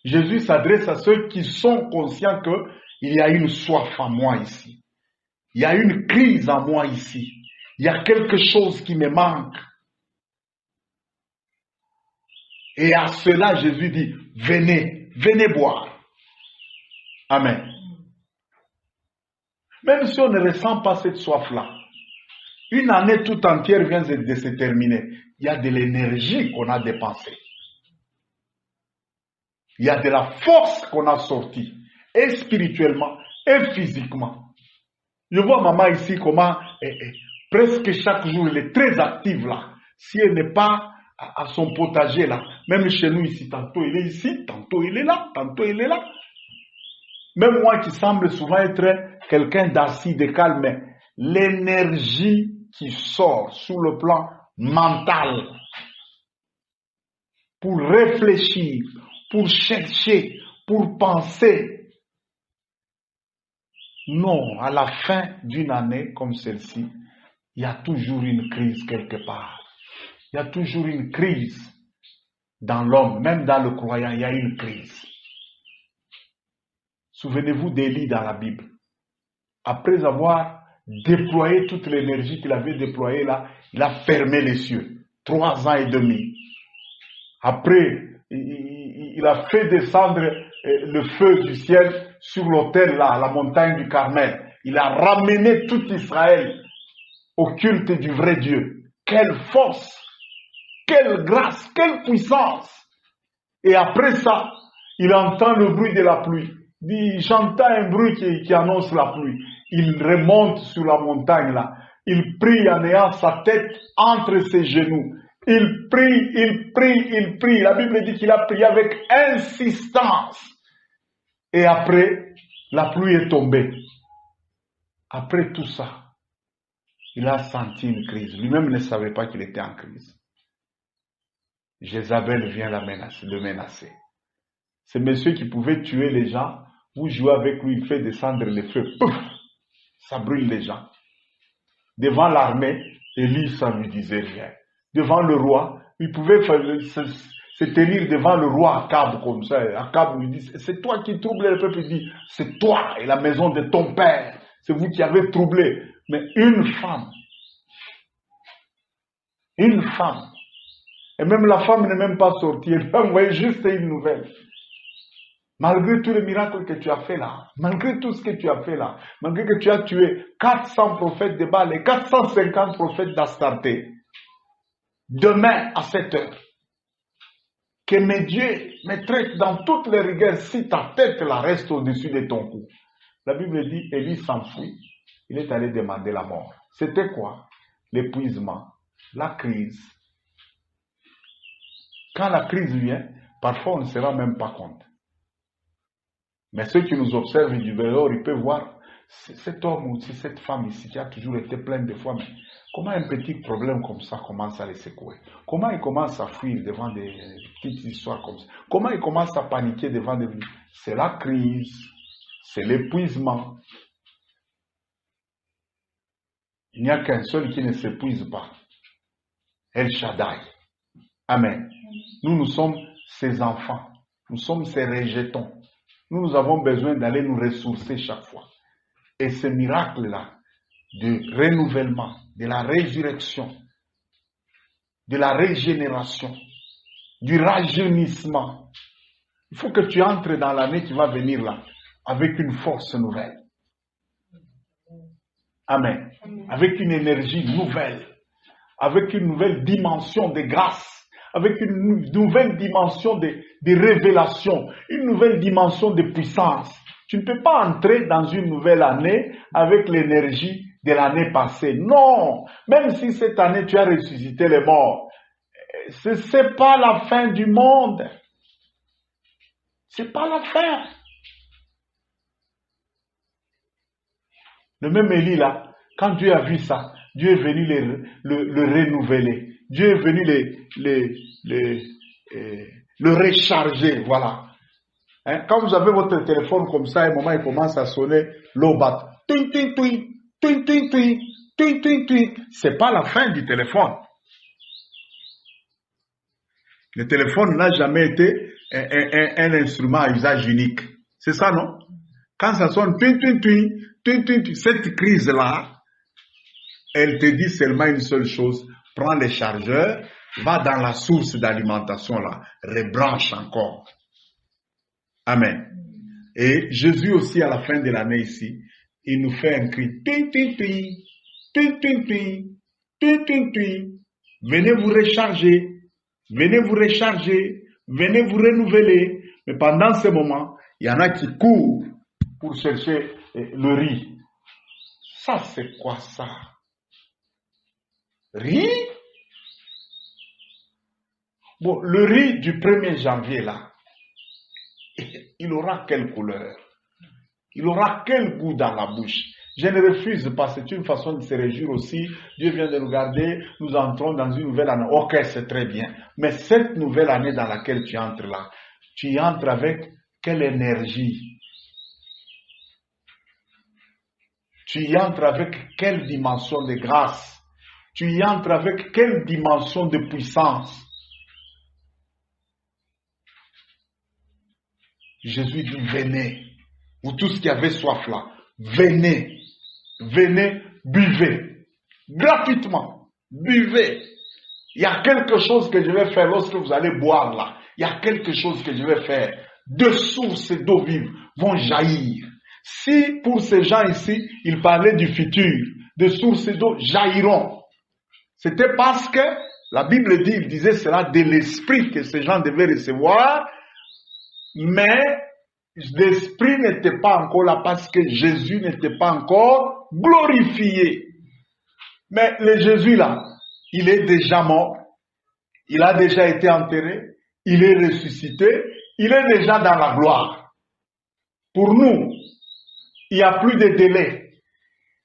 Jésus s'adresse à ceux qui sont conscients qu'il y a une soif en moi ici. Il y a une crise en moi ici. Il y a quelque chose qui me manque. Et à cela, Jésus dit, venez, venez boire. Amen. Même si on ne ressent pas cette soif-là, une année tout entière vient de se terminer. Il y a de l'énergie qu'on a dépensée. Il y a de la force qu'on a sortie, et spirituellement, et physiquement. Je vois maman ici comment, presque chaque jour, elle est très active là. Si elle n'est pas à son potager là, même chez nous ici, tantôt elle est ici, tantôt elle est là, tantôt elle est là. Même moi qui semble souvent être quelqu'un d'assis, de calme, l'énergie qui sort sur le plan mental pour réfléchir, pour chercher, pour penser. Non, à la fin d'une année comme celle-ci, il y a toujours une crise quelque part. Il y a toujours une crise dans l'homme, même dans le croyant, il y a une crise. Souvenez-vous d'Élie dans la Bible. Après avoir déployé toute l'énergie qu'il avait déployée là, il a fermé les cieux. 3 ans et demi. Après, il a fait descendre le feu du ciel sur l'autel là, à la montagne du Carmel. Il a ramené tout Israël au culte du vrai Dieu. Quelle force, quelle grâce, quelle puissance. Et après ça, il entend le bruit de la pluie. Il entend un bruit qui annonce la pluie. il remonte sur la montagne là. Il prie en ayant sa tête entre ses genoux. Il prie, il prie, il prie. La Bible dit qu'il a prié avec insistance. Et après, la pluie est tombée. Après tout ça, il a senti une crise. Lui-même ne savait pas qu'il était en crise. Jézabel vient le menacer. C'est monsieur qui pouvait tuer les gens. Vous jouez avec lui, il fait descendre le feu. Pouf, ça brûle les gens. Devant l'armée, Élie, ça ne lui disait rien. Devant le roi, il pouvait se tenir devant le roi Akab comme ça. Akab lui dit, c'est toi qui troubles le peuple. Il dit, c'est toi et la maison de ton père. C'est vous qui avez troublé. Mais une femme, et même la femme n'est même pas sortie, elle a envoyé juste une nouvelle. Malgré tous les miracles que tu as fait là, malgré tout ce que tu as fait là, malgré que tu as tué 400 prophètes de Baal et 450 prophètes d'Astarté, demain à 7 heures, que mes dieux me traitent dans toutes les rigueurs si ta tête là reste au-dessus de ton cou. La Bible dit, Élie s'enfuit, il est allé demander la mort. C'était quoi? L'épuisement, la crise. Quand la crise vient, parfois on ne se rend même pas compte. Mais ceux qui nous observent du dehors, ils peuvent voir cet homme ou cette femme ici qui a toujours été pleine de foi, mais comment un petit problème comme ça commence à les secouer? Comment il commence à fuir devant des petites histoires comme ça? Comment il commence à paniquer devant des... C'est la crise, c'est l'épuisement. Il n'y a qu'un seul qui ne s'épuise pas. El Shaddai. Amen. Nous sommes ses enfants. Nous sommes ses rejetons. Nous avons besoin d'aller nous ressourcer chaque fois. Et ce miracle-là, de renouvellement, de la résurrection, de la régénération, du rajeunissement, il faut que tu entres dans l'année qui va venir là, avec une force nouvelle. Amen. Avec une énergie nouvelle, avec une nouvelle dimension de grâce, avec une nouvelle dimension de révélation, une nouvelle dimension de puissance. Tu ne peux pas entrer dans une nouvelle année avec l'énergie de l'année passée. Non, même si cette année tu as ressuscité les morts, ce n'est pas la fin du monde. Ce n'est pas la fin. Le même Élie là, quand Dieu a vu ça, Dieu est venu le renouveler. Dieu est venu le recharger, voilà. Hein? Quand vous avez votre téléphone comme ça, à un moment il commence à sonner, l'eau bat. Twing, twing, twing, twing, twing, twing, twing, twing, twing. C'est pas la fin du téléphone. Le téléphone n'a jamais été un instrument à usage unique. C'est ça, non? Quand ça sonne, twing, twing, twing, twing, twing, twing, cette crise-là, elle te dit seulement une seule chose. Prends les chargeurs, va dans la source d'alimentation là, rebranche encore. Amen. Et Jésus aussi à la fin de l'année ici, il nous fait un cri. Twing, twing, twing, twing, twing, twing, twing, twing, twing. Venez vous recharger, venez vous recharger, venez vous renouveler. Mais pendant ce moment, il y en a qui courent pour chercher le riz. Ça c'est quoi ça? Riz? Bon, le riz du 1er janvier là, il aura quelle couleur? Il aura quel goût dans la bouche? Je ne refuse pas, c'est une façon de se réjouir aussi. Dieu vient de nous garder, nous entrons dans une nouvelle année. Ok, c'est très bien. Mais cette nouvelle année dans laquelle tu entres là, tu y entres avec quelle énergie? Tu y entres avec quelle dimension de grâce? Tu y entres avec quelle dimension de puissance? Jésus dit, venez. Vous tous qui avez soif là, venez. Venez, buvez. Gratuitement. Buvez. Il y a quelque chose que je vais faire lorsque vous allez boire là. Il y a quelque chose que je vais faire. Deux sources d'eau vive vont jaillir. Si pour ces gens ici, ils parlaient du futur, des sources d'eau jailliront. C'était parce que la Bible dit, il disait cela de l'esprit que ces gens devaient recevoir, mais l'Esprit n'était pas encore là parce que Jésus n'était pas encore glorifié. Mais le Jésus là, il est déjà mort, il a déjà été enterré, il est ressuscité, il est déjà dans la gloire. Pour nous, il n'y a plus de délai.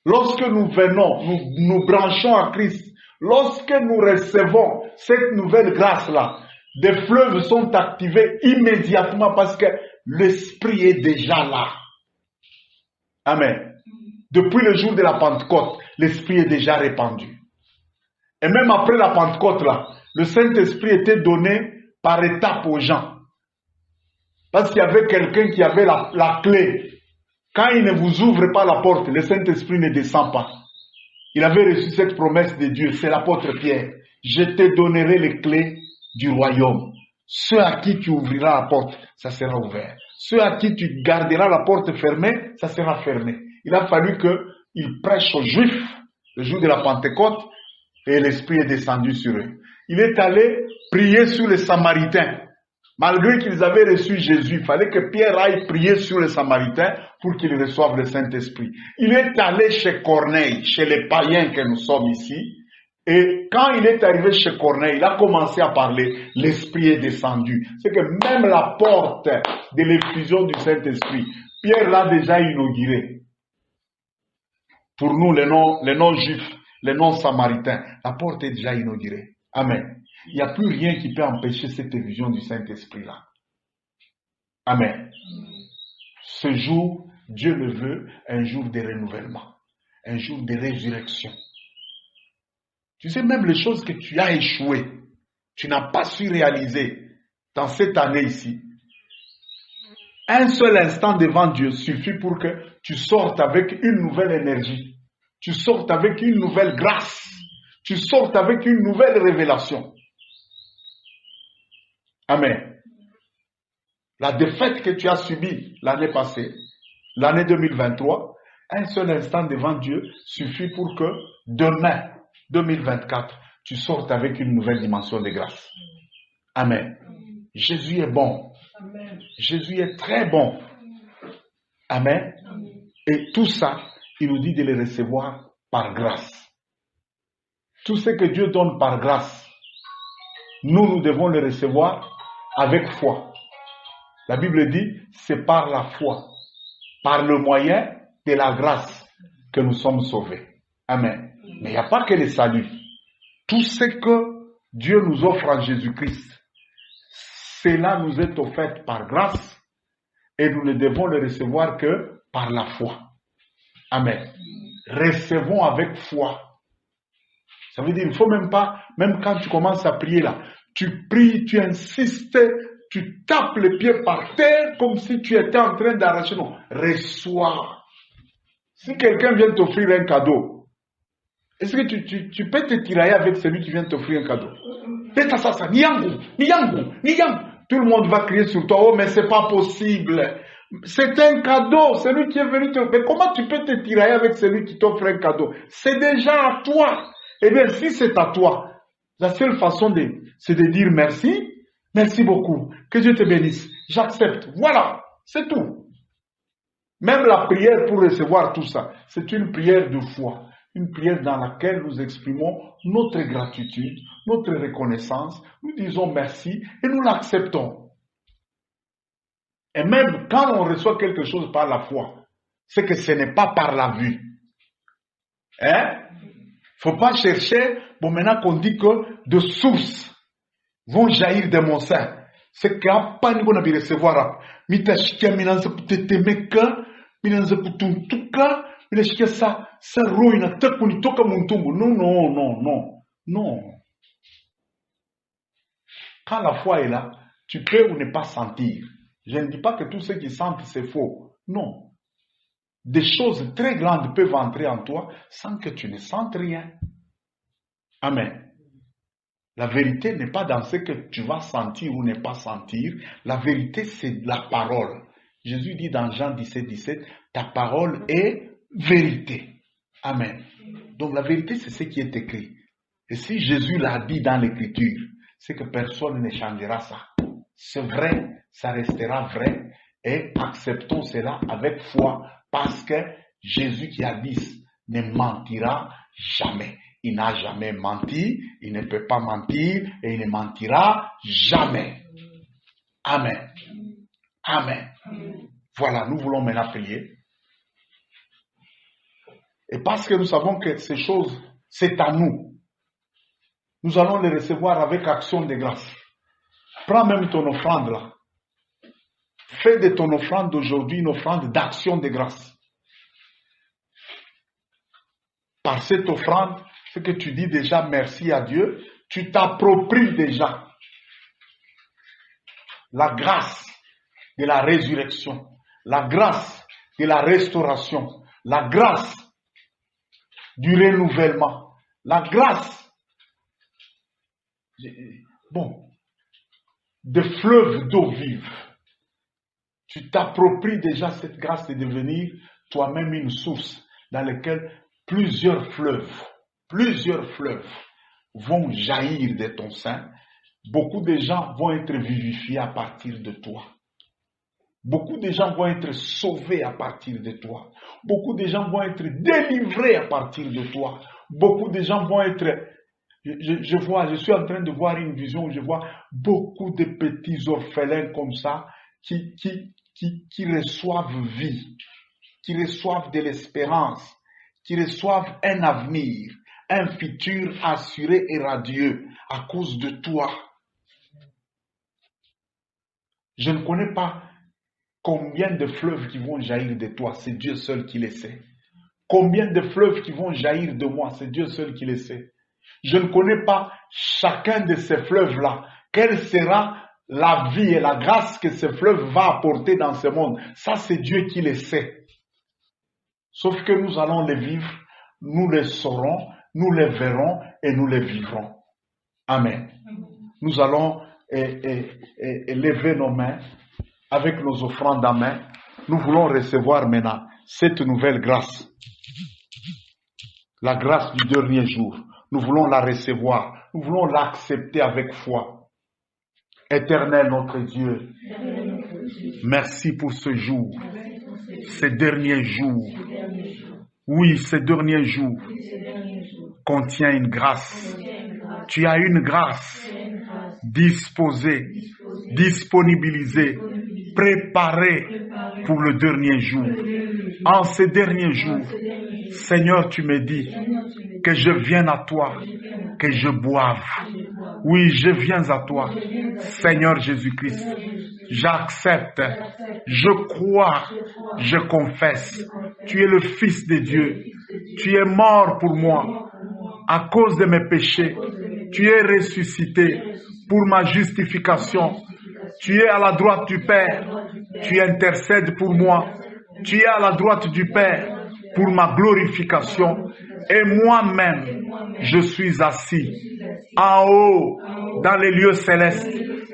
Lorsque nous venons, nous branchons à Christ, lorsque nous recevons cette nouvelle grâce-là, des fleuves sont activés immédiatement parce que l'Esprit est déjà là. Amen. Depuis le jour de la Pentecôte, l'Esprit est déjà répandu. Et même après la Pentecôte, là, le Saint-Esprit était donné par étapes aux gens. Parce qu'il y avait quelqu'un qui avait la clé. Quand il ne vous ouvre pas la porte, le Saint-Esprit ne descend pas. Il avait reçu cette promesse de Dieu, c'est l'apôtre Pierre. Je te donnerai les clés du royaume. Ceux à qui tu ouvriras la porte, ça sera ouvert. Ceux à qui tu garderas la porte fermée, ça sera fermé. Il a fallu qu'il prêche aux Juifs le jour de la Pentecôte et l'Esprit est descendu sur eux. Il est allé prier sur les Samaritains. Malgré qu'ils avaient reçu Jésus, il fallait que Pierre aille prier sur les Samaritains pour qu'ils reçoivent le Saint-Esprit. Il est allé chez Corneille, chez les païens que nous sommes ici. Et quand il est arrivé chez Corneille, il a commencé à parler, l'Esprit est descendu. C'est que même la porte de l'effusion du Saint-Esprit, Pierre l'a déjà inaugurée. Pour nous, les non-juifs, les non-samaritains, la porte est déjà inaugurée. Amen. Il n'y a plus rien qui peut empêcher cette effusion du Saint-Esprit-là. Amen. Ce jour, Dieu le veut, un jour de renouvellement, un jour de résurrection. Tu sais, même les choses que tu as échoué, tu n'as pas su réaliser dans cette année ici, un seul instant devant Dieu suffit pour que tu sortes avec une nouvelle énergie, tu sortes avec une nouvelle grâce, tu sortes avec une nouvelle révélation. Amen. La défaite que tu as subie l'année passée, l'année 2023, un seul instant devant Dieu suffit pour que demain, 2024, tu sortes avec une nouvelle dimension de grâce. Amen. Jésus est bon. Amen. Jésus est très bon. Amen. Et tout ça, il nous dit de les recevoir par grâce. Tout ce que Dieu donne par grâce, nous devons le recevoir avec foi. La Bible dit, c'est par la foi, par le moyen de la grâce que nous sommes sauvés. Amen. Mais il n'y a pas que le salut. Tout ce que Dieu nous offre en Jésus-Christ, cela nous est offert par grâce et nous ne devons le recevoir que par la foi. Amen. Recevons avec foi. Ça veut dire, il ne faut même pas, même quand tu commences à prier là, tu pries, tu insistes, tu tapes les pieds par terre comme si tu étais en train d'arracher. Non, reçois. Si quelqu'un vient t'offrir un cadeau, est-ce que tu peux te tirailler avec celui qui vient t'offrir un cadeau? Tout le monde va crier sur toi, oh mais c'est pas possible. C'est un cadeau, celui qui est venu te... Mais comment tu peux te tirailler avec celui qui t'offre un cadeau? C'est déjà à toi. Eh bien, si c'est à toi, la seule façon c'est de dire merci, merci beaucoup, que Dieu te bénisse, j'accepte. Voilà, c'est tout. Même la prière pour recevoir tout ça, c'est une prière de foi. Une prière dans laquelle nous exprimons notre gratitude, notre reconnaissance, nous disons merci et nous l'acceptons. Et même quand on reçoit quelque chose par la foi, c'est que ce n'est pas par la vue. Hein? Faut pas chercher, bon maintenant qu'on dit que de sources vont jaillir de mon sein. C'est qu'il n'y a pas de bon à recevoir. Mitashkia minanza putetemeka, minanza putuntuka, minashkia sa ruina, takunitoka muntumbu. Non. Quand la foi est là, tu peux ou ne pas sentir. Je ne dis pas que tous ceux qui sentent c'est faux. Non. Des choses très grandes peuvent entrer en toi sans que tu ne sentes rien. Amen. La vérité n'est pas dans ce que tu vas sentir ou ne pas sentir. La vérité, c'est la parole. Jésus dit dans Jean 17, ta parole est vérité. Amen. Donc la vérité, c'est ce qui est écrit. Et si Jésus l'a dit dans l'écriture, c'est que personne ne changera ça. C'est vrai, ça restera vrai. et acceptons cela avec foi parce que Jésus qui a dit ne mentira jamais. Il n'a jamais menti, il ne peut pas mentir et il ne mentira jamais. Amen. Amen. Voilà, nous voulons maintenant prier. Et parce que nous savons que ces choses, c'est à nous. Nous allons les recevoir avec action de grâce. Prends même ton offrande là. Fais de ton offrande d'aujourd'hui une offrande d'action de grâce. Par cette offrande, ce que tu dis déjà merci à Dieu, tu t'appropries déjà la grâce de la résurrection, la grâce de la restauration, la grâce du renouvellement, la grâce de fleuves d'eau vive. Tu t'appropries déjà cette grâce de devenir toi-même une source dans laquelle plusieurs fleuves vont jaillir de ton sein. Beaucoup de gens vont être vivifiés à partir de toi. Beaucoup de gens vont être sauvés à partir de toi. Beaucoup de gens vont être délivrés à partir de toi. Beaucoup de gens vont être... Je suis en train de voir une vision où je vois beaucoup de petits orphelins comme ça qui reçoivent vie, qui reçoivent de l'espérance, qui reçoivent un avenir, un futur assuré et radieux à cause de toi. Je ne connais pas combien de fleuves qui vont jaillir de toi, c'est Dieu seul qui le sait. Combien de fleuves qui vont jaillir de moi, c'est Dieu seul qui le sait. Je ne connais pas chacun de ces fleuves-là. Quelle sera la vie et la grâce que ce fleuve va apporter dans ce monde? Ça, c'est Dieu qui le sait. Sauf que nous allons les vivre, nous les saurons, nous les verrons et nous les vivrons. Amen. Nous allons lever nos mains avec nos offrandes en main. Nous voulons recevoir maintenant cette nouvelle grâce. La grâce du dernier jour. Nous voulons la recevoir. Nous voulons l'accepter avec foi. Éternel notre Dieu, merci pour ce jour, ces derniers jours. Oui, ces derniers jours contient une grâce. Tu as une grâce disposée, disponibilisée, préparée pour le dernier jour. En ces derniers jours, Seigneur, tu me dis que je vienne à toi, que je boive. Oui, je viens à toi, Seigneur Jésus-Christ. J'accepte, je crois, je confesse. Tu es le Fils de Dieu. Tu es mort pour moi à cause de mes péchés. Tu es ressuscité pour ma justification. Tu es à la droite du Père. Tu intercèdes pour moi. Tu es à la droite du Père pour ma glorification. Et moi-même, je suis assis en haut dans les lieux célestes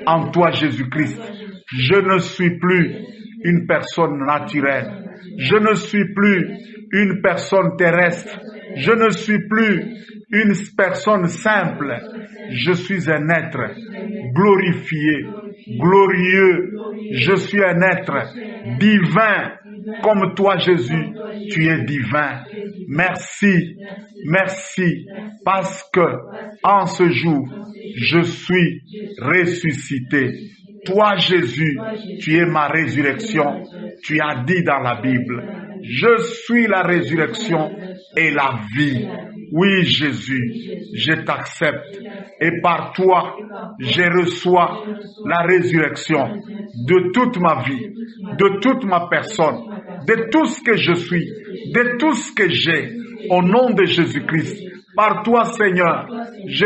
en toi, Jésus-Christ. Je ne suis plus une personne naturelle. Je ne suis plus une personne terrestre. Je ne suis plus une personne simple. Je suis un être glorifié, glorieux. Je suis un être divin. Comme toi, Jésus, tu es divin. Merci, merci, parce que en ce jour, je suis ressuscité. Toi, Jésus, tu es ma résurrection. Tu as dit dans la Bible, je suis la résurrection et la vie. Oui, Jésus, je t'accepte. Et par toi, je reçois la résurrection de toute ma vie, de toute ma personne, de tout ce que je suis, de tout ce que j'ai. Au nom de Jésus-Christ, par toi, Seigneur, je